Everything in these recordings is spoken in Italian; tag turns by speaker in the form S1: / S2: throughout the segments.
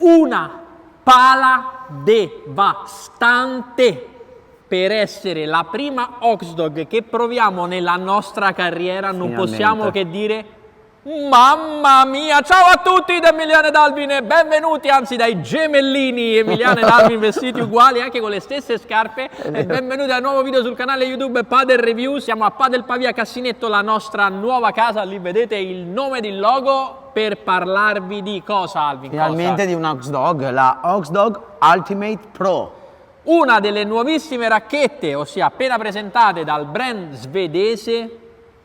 S1: una pala devastante per essere la prima Oxdog che proviamo nella nostra carriera. Non possiamo che dire mamma mia. Ciao a tutti da Emiliano ed Alvin e benvenuti, anzi dai gemellini Emiliano ed Alvin vestiti uguali anche con le stesse scarpe, e benvenuti al nuovo video sul canale YouTube Padel Review. Siamo a Padel Pavia Cassinetto, la nostra nuova casa, lì vedete il nome del logo, per parlarvi di cosa, Alvin?
S2: Finalmente di un Oxdog, la Oxdog Ultimate Pro.
S1: Una delle nuovissime racchette, ossia appena presentate dal brand svedese.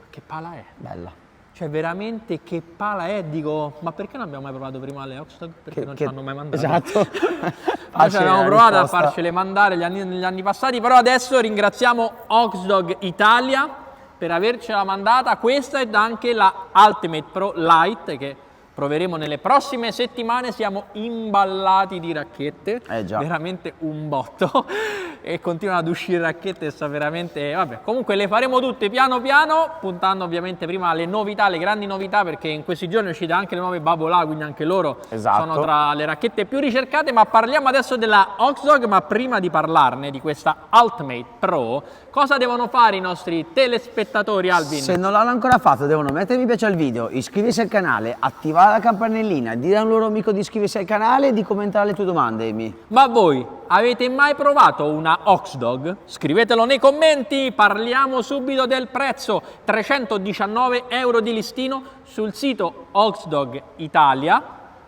S1: Che pala è?
S2: Bella.
S1: Cioè veramente che pala è, dico, ma perché non abbiamo mai provato prima le Oxdog? Perché non ci hanno mai mandato.
S2: Esatto.
S1: Noi ci abbiamo provato a farcele mandare negli anni passati, però adesso ringraziamo Oxdog Italia per avercela mandata. Questa ed anche la Ultimate Pro Lite che proveremo nelle prossime settimane. Siamo imballati di racchette,
S2: già.
S1: Veramente un botto, e continuano ad uscire racchette e sta veramente, vabbè, comunque le faremo tutte piano piano, puntando ovviamente prima alle novità, le grandi novità, perché in questi giorni è uscita anche le nuove Babolat, quindi anche loro sono tra le racchette più ricercate. Ma parliamo adesso della Oxdog. Ma prima di parlarne di questa Ultimate Pro, cosa devono fare i nostri telespettatori, Alvin?
S2: Se non l'hanno ancora fatto devono mettere mi piace al video, iscriversi al canale, attivare la campanellina, dire a un loro amico di iscriversi al canale e di commentare le tue domande, Amy.
S1: Ma voi avete mai provato una Oxdog? Scrivetelo nei commenti. Parliamo subito del prezzo: 319 euro di listino sul sito Oxdog Italia,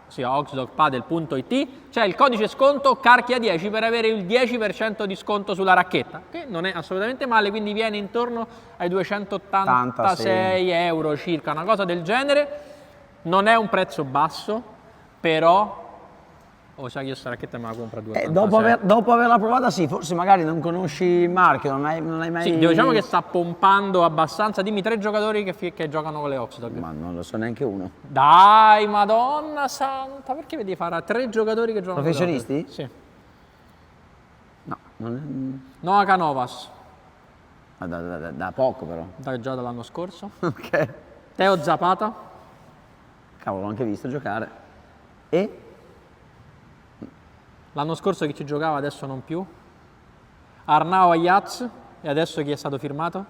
S1: ossia oxdogpadel.it. c'è il codice sconto CARCHIA10 per avere il 10% di sconto sulla racchetta, che non è assolutamente male, quindi viene intorno ai 286 euro circa, una cosa del genere. Non è un prezzo basso, però sai che io sta racchetta me la compro a 2,86.
S2: Dopo averla provata, sì, forse magari non conosci il marchio, non hai mai...
S1: Sì, diciamo che sta pompando abbastanza. Dimmi 3 giocatori che giocano con le Oxdog.
S2: Ma non lo so neanche uno.
S1: Dai, madonna santa, perché vedi fare 3 giocatori che giocano
S2: professionisti?
S1: Con le Oxdog? Sì.
S2: No, non
S1: Noah Canovas.
S2: da poco però.
S1: Già dall'anno scorso.
S2: Ok.
S1: Teo Zapata.
S2: Cavolo, l'ho anche visto giocare. E?
S1: L'anno scorso chi ci giocava, adesso non più. Arnao Ayaz. E adesso chi è stato firmato?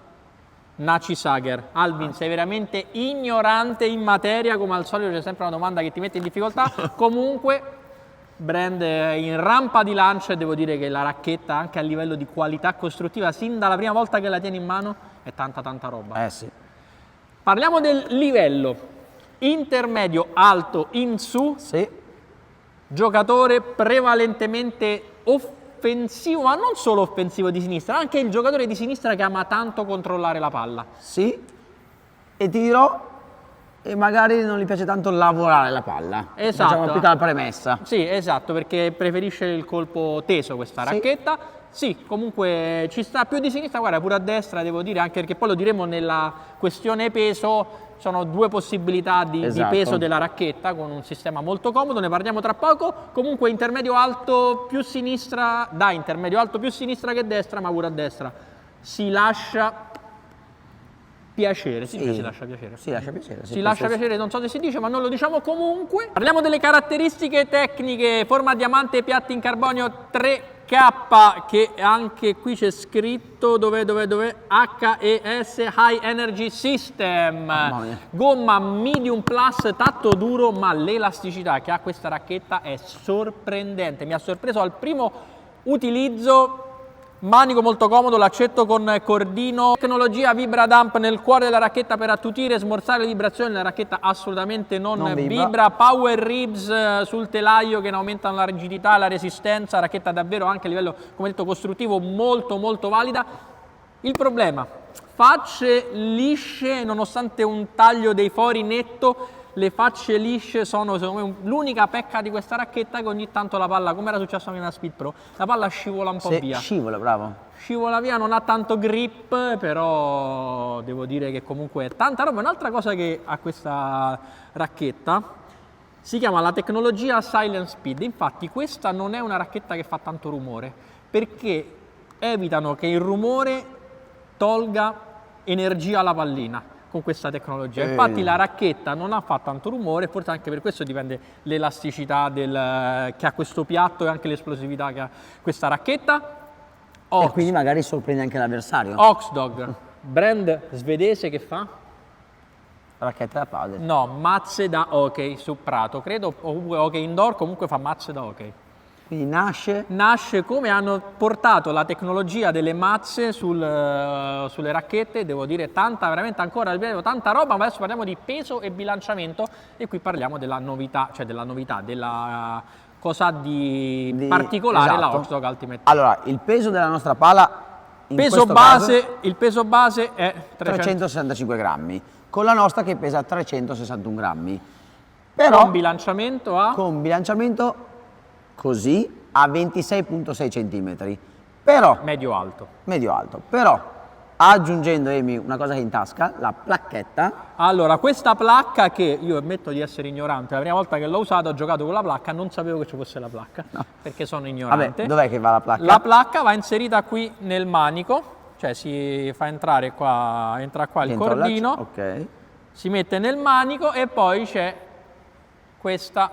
S1: Naci Sager. Alvin, sei veramente ignorante in materia, come al solito c'è sempre una domanda che ti mette in difficoltà. Comunque, brand in rampa di lancio, e devo dire che la racchetta, anche a livello di qualità costruttiva, sin dalla prima volta che la tieni in mano, è tanta roba.
S2: Sì.
S1: Parliamo del livello intermedio alto in su.
S2: Sì.
S1: Giocatore prevalentemente offensivo, ma non solo offensivo di sinistra, anche il giocatore di sinistra che ama tanto controllare la palla.
S2: Sì, e ti dirò, e magari non gli piace tanto lavorare la palla.
S1: Esatto.
S2: Facciamo più che la premessa.
S1: Sì, esatto, perché preferisce il colpo teso questa racchetta. Sì, comunque ci sta più di sinistra, guarda, pure a destra, devo dire, anche perché poi lo diremo nella questione peso. Sono 2 possibilità di peso della racchetta, con un sistema molto comodo, ne parliamo tra poco. Comunque intermedio alto più sinistra, intermedio alto più sinistra che destra, ma pure a destra si lascia piacere. Si lascia piacere.
S2: Si lascia piacere.
S1: Si lascia piacere, non so se si dice, ma non lo diciamo comunque. Parliamo delle caratteristiche tecniche: forma diamante, piatti in carbonio 3K, che anche qui c'è scritto dov'è HES, High Energy System. Gomma medium plus, tatto duro, ma l'elasticità che ha questa racchetta è sorprendente. Mi ha sorpreso al primo utilizzo. Manico molto comodo, l'accetto con cordino, tecnologia VibraDump nel cuore della racchetta per attutire e smorzare le vibrazioni. La racchetta assolutamente non vibra. Power ribs sul telaio che ne aumentano la rigidità e la resistenza. Racchetta davvero anche a livello, come detto, costruttivo molto valida. Il problema: facce lisce, nonostante un taglio dei fori netto. Le facce lisce sono secondo me l'unica pecca di questa racchetta, che ogni tanto la palla, come era successo anche nella Speed Pro, la palla scivola un po' via.
S2: Scivola, bravo.
S1: Scivola via, non ha tanto grip, però devo dire che comunque è tanta roba. Un'altra cosa che ha questa racchetta si chiama la tecnologia Silent Speed. Infatti questa non è una racchetta che fa tanto rumore, perché evitano che il rumore tolga energia alla pallina. con questa tecnologia. Infatti la racchetta non ha fatto tanto rumore, forse anche per questo dipende l'elasticità che ha questo piatto e anche l'esplosività che ha questa racchetta.
S2: E quindi magari sorprende anche l'avversario.
S1: Oxdog, brand svedese che fa?
S2: Racchetta da padel.
S1: No, mazze da hockey su prato, credo, o hockey indoor, comunque fa mazze da hockey.
S2: Quindi
S1: Nasce come hanno portato la tecnologia delle mazze sulle racchette, devo dire veramente ancora tanta roba, ma adesso parliamo di peso e bilanciamento e qui parliamo della novità, della cosa di particolare,
S2: esatto.
S1: la Oxdog Ultimate.
S2: Allora, il peso della nostra pala
S1: Il peso base è
S2: 365 grammi, con la nostra che pesa 361 grammi. Però
S1: con bilanciamento
S2: così a 26,6 cm. Però
S1: medio alto.
S2: Però aggiungendo, Amy, una cosa che è in tasca, la placchetta.
S1: Allora, questa placca che io ammetto di essere ignorante, la prima volta che l'ho usata ho giocato con la placca, non sapevo che ci fosse la placca, perché sono ignorante.
S2: Vabbè, dov'è che va la placca?
S1: La placca va inserita qui nel manico, cioè si fa entra qua il cordino,
S2: ok.
S1: si mette nel manico e poi c'è questa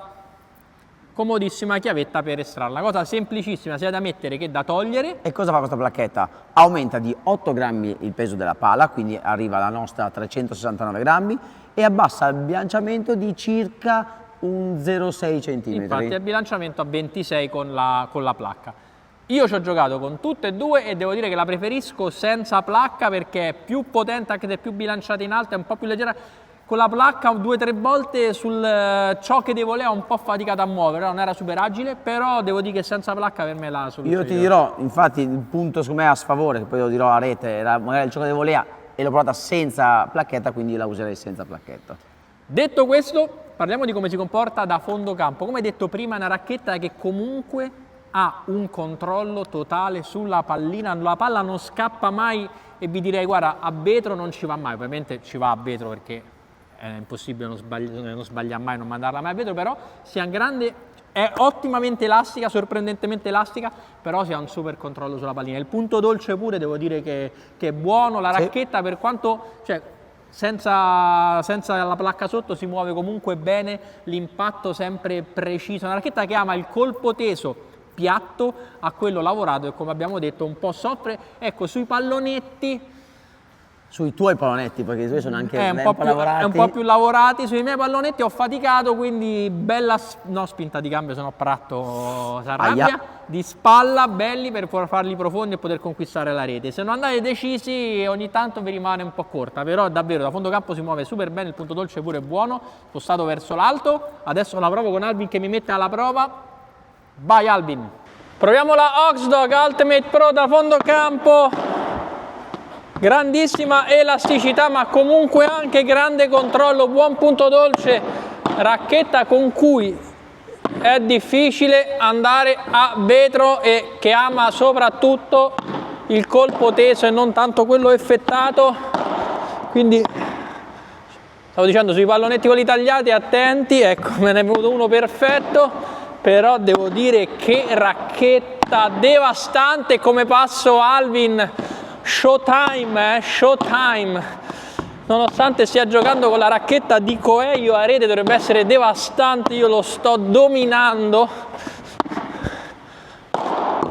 S1: comodissima chiavetta per estrarla. Una cosa semplicissima sia da mettere che da togliere.
S2: E cosa fa questa placchetta? Aumenta di 8 grammi il peso della pala, quindi arriva alla nostra a 369 grammi e abbassa il bilanciamento di circa un 0,6 cm.
S1: Infatti il bilanciamento a 26 con la placca. Io ci ho giocato con tutte e due e devo dire che la preferisco senza placca perché è più potente, anche se è più bilanciata in alto, è un po' più leggera. Con la placca 2 o 3 volte sul ciò che devo lei ho un po' faticato a muovere, non era super agile, però devo dire che senza placca per me è la soluzione.
S2: Io ti dirò, infatti il punto secondo me a sfavore, che poi lo dirò a rete, era magari il gioco di volea e l'ho provata senza placchetta, quindi la userei senza placchetta.
S1: Detto questo, parliamo di come si comporta da fondo campo. Come detto prima, è una racchetta che comunque ha un controllo totale sulla pallina, la palla non scappa mai e vi direi guarda, a vetro non ci va mai, ovviamente ci va a vetro perché è impossibile non sbagliare mai, non mandarla mai a vetro, però sia grande, è ottimamente elastica, sorprendentemente elastica, però si ha un super controllo sulla pallina. Il punto dolce pure devo dire che è buono, la racchetta per quanto, cioè, senza la placca sotto si muove comunque bene, l'impatto sempre preciso, una racchetta che ama il colpo teso piatto a quello lavorato e come abbiamo detto un po' soffre, ecco, sui pallonetti.
S2: Sui tuoi pallonetti, perché i tuoi sono anche
S1: un po' più lavorati. Sui miei pallonetti ho faticato, quindi bella spinta di gambe, se no Pratto si arrabbia, di spalla, belli per farli profondi e poter conquistare la rete. Se non andate decisi ogni tanto vi rimane un po' corta, però davvero da fondo campo si muove super bene, il punto dolce pure è buono, spostato verso l'alto. Adesso la provo con Alvin che mi mette alla prova. Vai Alvin! Proviamo la Oxdog Ultimate Pro da fondo campo. Grandissima elasticità ma comunque anche grande controllo, buon punto dolce, racchetta con cui è difficile andare a vetro e che ama soprattutto il colpo teso e non tanto quello effettato, quindi stavo dicendo sui pallonetti quelli tagliati attenti, ecco me ne è venuto uno perfetto, però devo dire che racchetta devastante, come passo Alvin. Showtime, showtime. Nonostante stia giocando con la racchetta di Coelho a rete dovrebbe essere devastante, io lo sto dominando.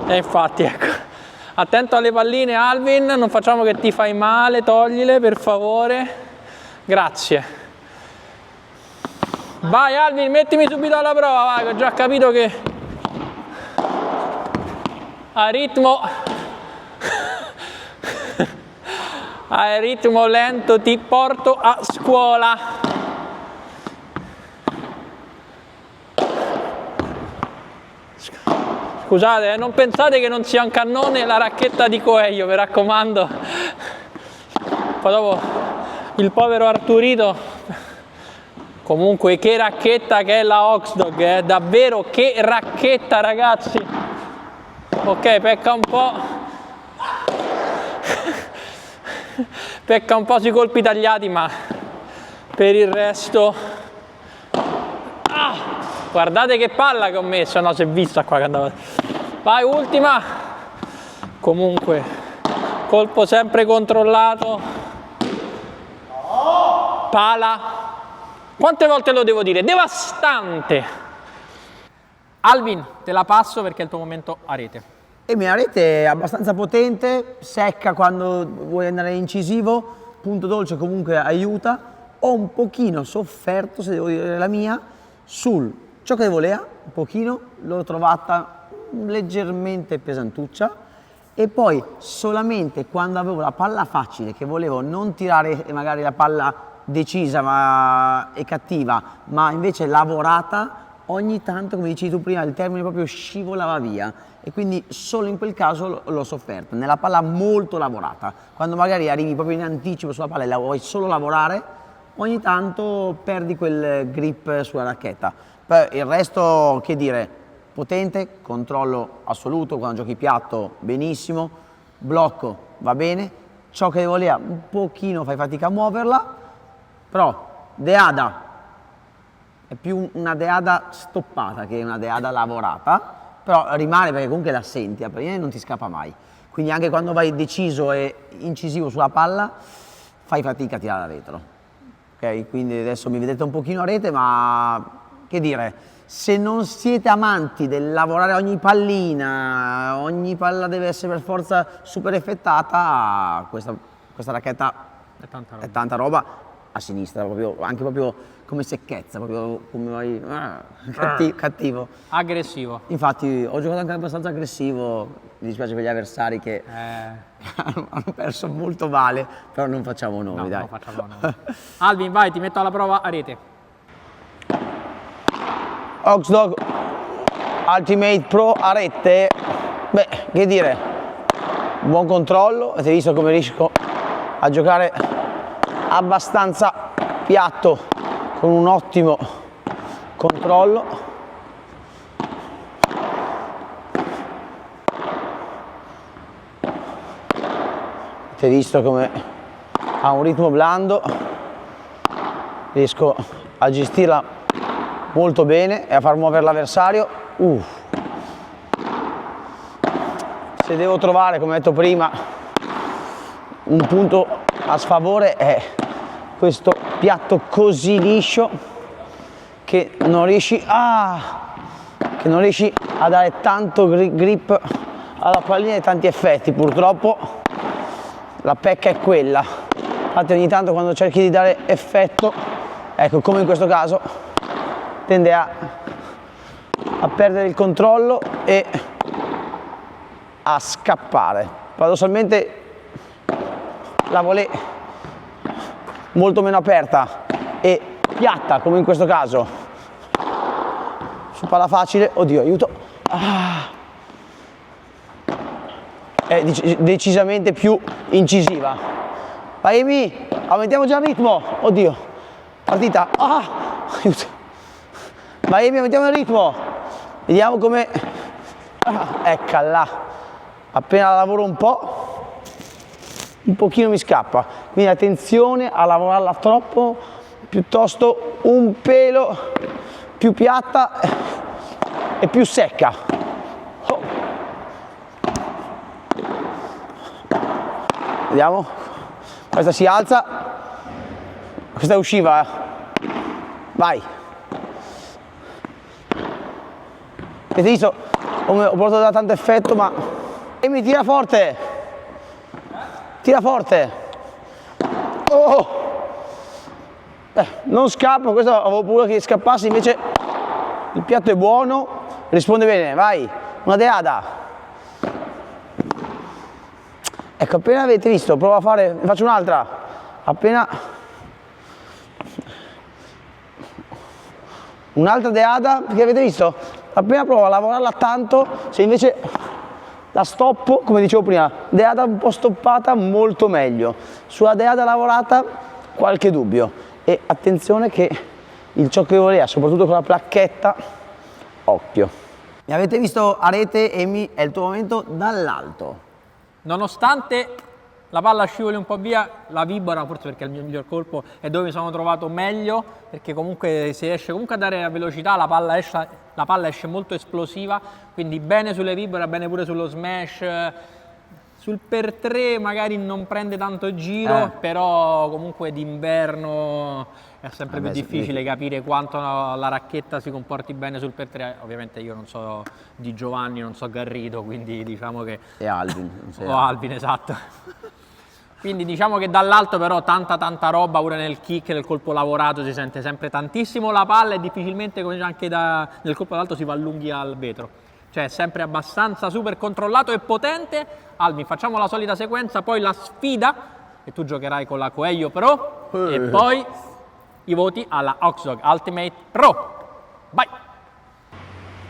S1: E infatti ecco, attento alle palline Alvin, non facciamo che ti fai male, toglile per favore. Grazie. Vai Alvin, mettimi subito alla prova, vai, che ho già capito che a ritmo lento ti porto a scuola. Scusate, non pensate che non sia un cannone la racchetta di Coelho, mi raccomando. Poi dopo il povero Arturito. Comunque che racchetta che è la Oxdog, davvero che racchetta ragazzi. Ok, pecca un po'. Pecca un po' sui colpi tagliati, ma per il resto guardate che palla che ho messo, no, si è vista qua che andava. Vai ultima, comunque colpo sempre controllato. pala, quante volte lo devo dire? Devastante! Alvin, te la passo perché è il tuo momento a rete.
S2: E mia rete è abbastanza potente, secca quando vuoi andare incisivo, punto dolce comunque aiuta. Ho un pochino sofferto, se devo dire la mia, sul ciocco di volea, un pochino, l'ho trovata leggermente pesantuccia. E poi solamente quando avevo la palla facile, che volevo non tirare magari la palla decisa e cattiva, ma invece lavorata, ogni tanto, come dicevi tu prima, il termine proprio scivolava via. E quindi solo in quel caso l'ho sofferto, nella palla molto lavorata. Quando magari arrivi proprio in anticipo sulla palla e la vuoi solo lavorare, ogni tanto perdi quel grip sulla racchetta. Poi il resto, che dire, potente, controllo assoluto, quando giochi piatto benissimo, blocco va bene, ciocco di volea un pochino fai fatica a muoverla, però deada è più una deada stoppata che una deada lavorata, però rimane perché comunque la senti, a prima non ti scappa mai. Quindi anche quando vai deciso e incisivo sulla palla, fai fatica a tirare retro. Ok? Quindi adesso mi vedete un pochino a rete, ma che dire, se non siete amanti del lavorare ogni pallina, ogni palla deve essere per forza super effettata, questa racchetta è tanta roba a sinistra, anche proprio come secchezza, proprio come vai, cattivo.
S1: Aggressivo.
S2: Infatti ho giocato anche abbastanza aggressivo, mi dispiace per gli avversari che hanno perso molto male, però non facciamo nomi,
S1: no,
S2: dai.
S1: non facciamo nomi. Alvin, vai, ti metto alla prova a rete.
S2: Oxdog Ultimate Pro a rete, beh, che dire, buon controllo, avete visto come riesco a giocare abbastanza piatto con un ottimo controllo. Avete visto come ha un ritmo blando, riesco a gestirla molto bene e a far muovere l'avversario. Se devo trovare, come ho detto prima, un punto a sfavore è questo piatto così liscio che non riesci a dare tanto grip alla pallina e tanti effetti. Purtroppo la pecca è quella. Infatti ogni tanto quando cerchi di dare effetto, ecco, come in questo caso, tende a perdere il controllo e a scappare. Paradossalmente la volée molto meno aperta e piatta, come in questo caso, su palla facile, oddio, aiuto, è decisamente più incisiva. Vai Emi, aumentiamo già il ritmo, oddio, partita, aiuto. Vai Emi, aumentiamo il ritmo, vediamo come, eccola, appena lavoro un pochino mi scappa, quindi attenzione a lavorarla troppo, piuttosto un pelo più piatta e più secca. Vediamo, questa si alza, questa usciva, vai. Avete visto come ho portato da tanto effetto, ma mi tira forte, tira forte, non scappa, questo avevo paura che scappasse, invece il piatto è buono, risponde bene, vai, una deada. Ecco, appena avete visto, provo a fare, ne faccio un'altra, appena un'altra deada, perché avete visto, appena provo a lavorarla tanto, se invece la stoppo, come dicevo prima, deada un po' stoppata molto meglio, sulla deada lavorata qualche dubbio, e attenzione che il ciocco di volea, soprattutto con la placchetta, occhio. Mi avete visto a rete, Emi, è il tuo momento dall'alto.
S1: Nonostante la palla scivoli un po' via, la vibora, forse perché è il mio miglior colpo, è dove mi sono trovato meglio, perché comunque si riesce comunque a dare la velocità, la palla esce molto esplosiva, quindi bene sulle vibora, bene pure sullo smash, Sul per 3 magari non prende tanto giro, però comunque d'inverno è sempre più difficile capire quanto la racchetta si comporti bene sul per 3. Ovviamente io non so Di Giovanni, non so Garrido, quindi diciamo che...
S2: E Alvin.
S1: O Alvin, esatto. Quindi diciamo che dall'alto però tanta roba, pure nel kick, nel colpo lavorato si sente sempre tantissimo la palla e difficilmente come anche nel colpo dall'alto si va allunghi al vetro. Cioè è sempre abbastanza super controllato e potente. Alvin, facciamo la solita sequenza, poi la sfida e tu giocherai con la Coelho Pro e poi i voti alla Oxdog Ultimate Pro. Vai!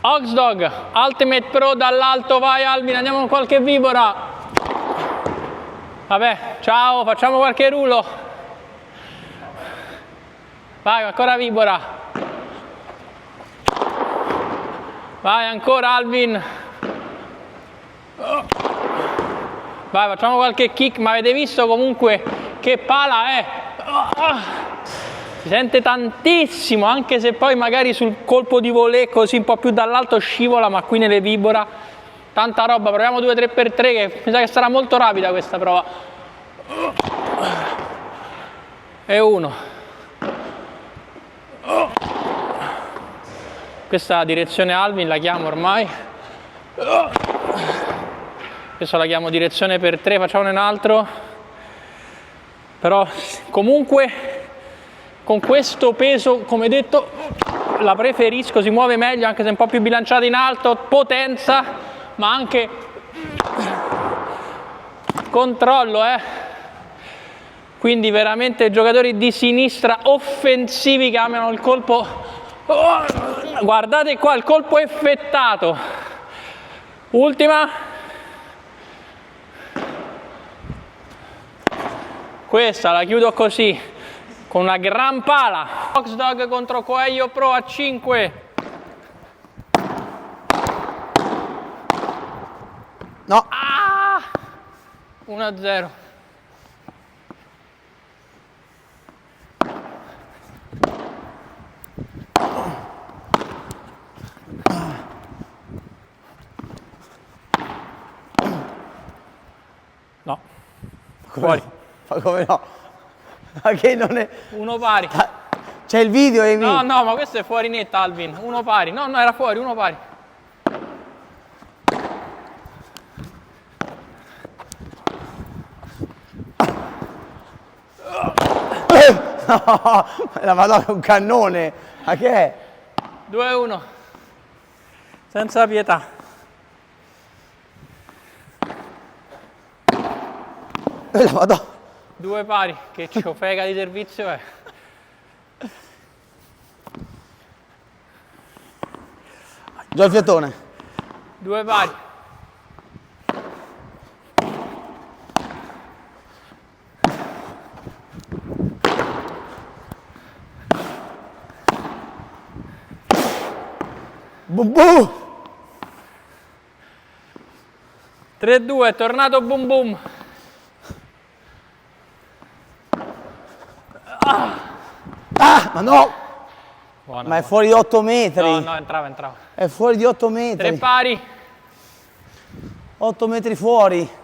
S1: Oxdog Ultimate Pro dall'alto, vai Alvin, andiamo con qualche vibora. Vabbè, ciao, facciamo qualche rulo. Vai, ancora vibora. Vai, ancora Alvin. Vai, facciamo qualche kick, ma avete visto comunque che pala è? Si sente tantissimo, anche se poi magari sul colpo di volée così un po' più dall'alto scivola, ma qui nelle vibora. Tanta roba, proviamo 2-3x3 che mi sa che sarà molto rapida questa prova. E 1. Questa è la direzione Alvin, la chiamo ormai. Adesso la chiamo direzione per 3, facciamone un altro. Però comunque con questo peso, come detto, la preferisco, si muove meglio, anche se è un po' più bilanciata in alto, potenza, ma anche controllo, quindi veramente giocatori di sinistra offensivi che amano il colpo. Guardate qua il colpo effettato. Ultima, questa la chiudo così con una gran pala. Oxdog contro Coelho Pro a 5.
S2: No.
S1: 1-0. No. Fuori.
S2: Ma come no? Ma che non è...
S1: Uno pari.
S2: C'è il video, Emi.
S1: No, no, ma questo è fuori netta, Alvin. Uno pari. No, no, era fuori, uno pari.
S2: No, la Madonna è un cannone. Ma che è?
S1: 2-1. Senza pietà.
S2: La Madonna.
S1: 2 pari. Che ciofega di servizio è.
S2: Già il fiatone.
S1: 2 pari.
S2: Boom boom.
S1: 3-2, è tornato boom boom.
S2: Ma no!
S1: Buona,
S2: Ma è fuori di 8 metri.
S1: no, no, entrava.
S2: È fuori di 8 metri.
S1: 3 pari.
S2: 8 metri fuori.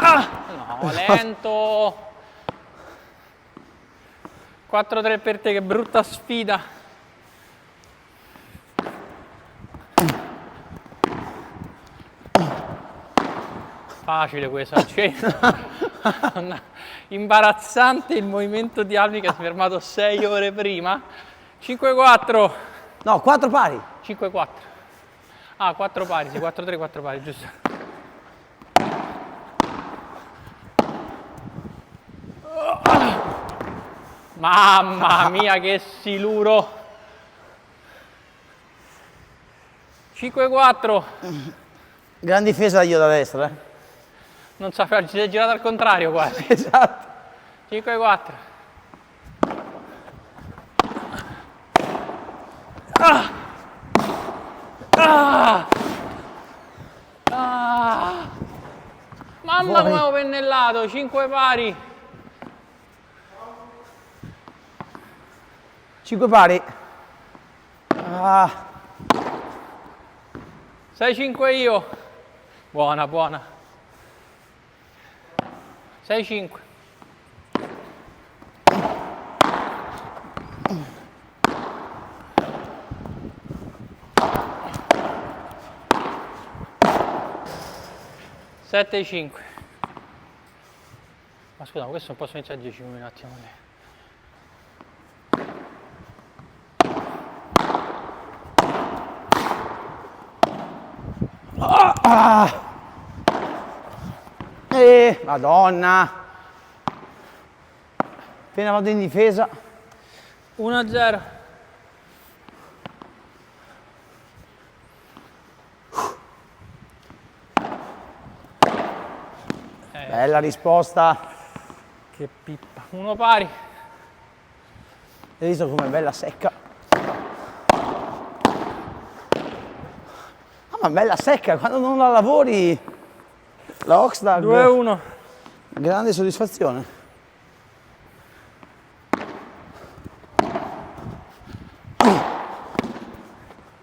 S1: No, lento. 4-3 per te, che brutta sfida. Facile questa, cioè, imbarazzante il movimento di Alvin che si è fermato 6 ore prima. 5-4.
S2: No, 4 pari.
S1: 5-4. Ah, 4 pari, sì, 4-3, 4 pari, giusto. Mamma mia, che siluro. 5-4.
S2: Gran difesa io da destra, eh.
S1: Non sapeva, ci si è girato al contrario quasi.
S2: Esatto.
S1: 5-4. Mamma come ho pennellato, 5 pari.
S2: 5 pari. Ah,
S1: 6-5 io. Buona, buona. 6-5. Sette e 5. Ma scusa, ma questo non posso iniziare a 10 un attimo.
S2: Madonna. Appena vado in difesa.
S1: 1-0.
S2: Bella risposta.
S1: Che pippa. Uno pari.
S2: Hai visto com'è bella secca? Ah, ma bella secca, quando non la lavori la Oxdag
S1: 2-1.
S2: grande soddisfazione.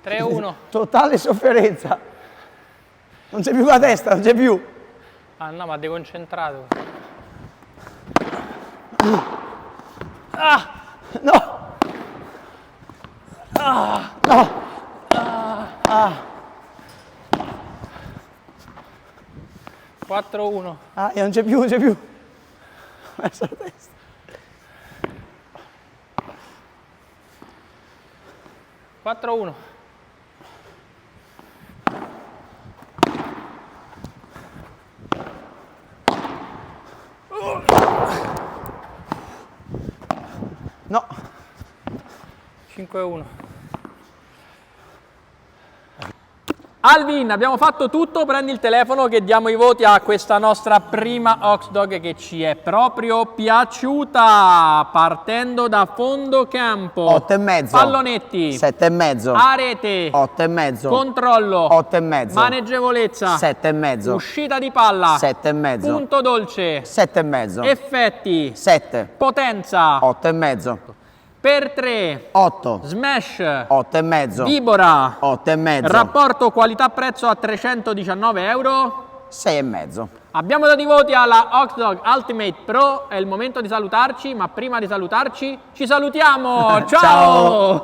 S1: 3-1.
S2: Totale sofferenza. Non c'è più la testa, non c'è più.
S1: Ah no, ma deconcentrato. Ah!
S2: No! No! Ah!
S1: 4-1.
S2: Ah, non c'è più, non c'è più. Ho messo la testa.
S1: 4-1.
S2: No.
S1: 5-1. Alvin, abbiamo fatto tutto, prendi il telefono che diamo i voti a questa nostra prima Oxdog che ci è proprio piaciuta, partendo da fondo campo.
S2: 8,5.
S1: Pallonetti.
S2: 7,5.
S1: A rete.
S2: 8,5.
S1: Controllo.
S2: 8,5.
S1: Maneggevolezza.
S2: 7,5.
S1: Uscita di palla.
S2: 7,5.
S1: Punto dolce.
S2: 7,5.
S1: Effetti.
S2: 7.
S1: Potenza.
S2: 8,5.
S1: Per 3.
S2: 8.
S1: Smash.
S2: 8,5.
S1: Vibora.
S2: 8,5.
S1: Rapporto qualità-prezzo a 319 euro.
S2: 6,5.
S1: Abbiamo dato i voti alla Oxdog Ultimate Pro. È il momento di salutarci, ma prima di salutarci ci salutiamo. Ciao!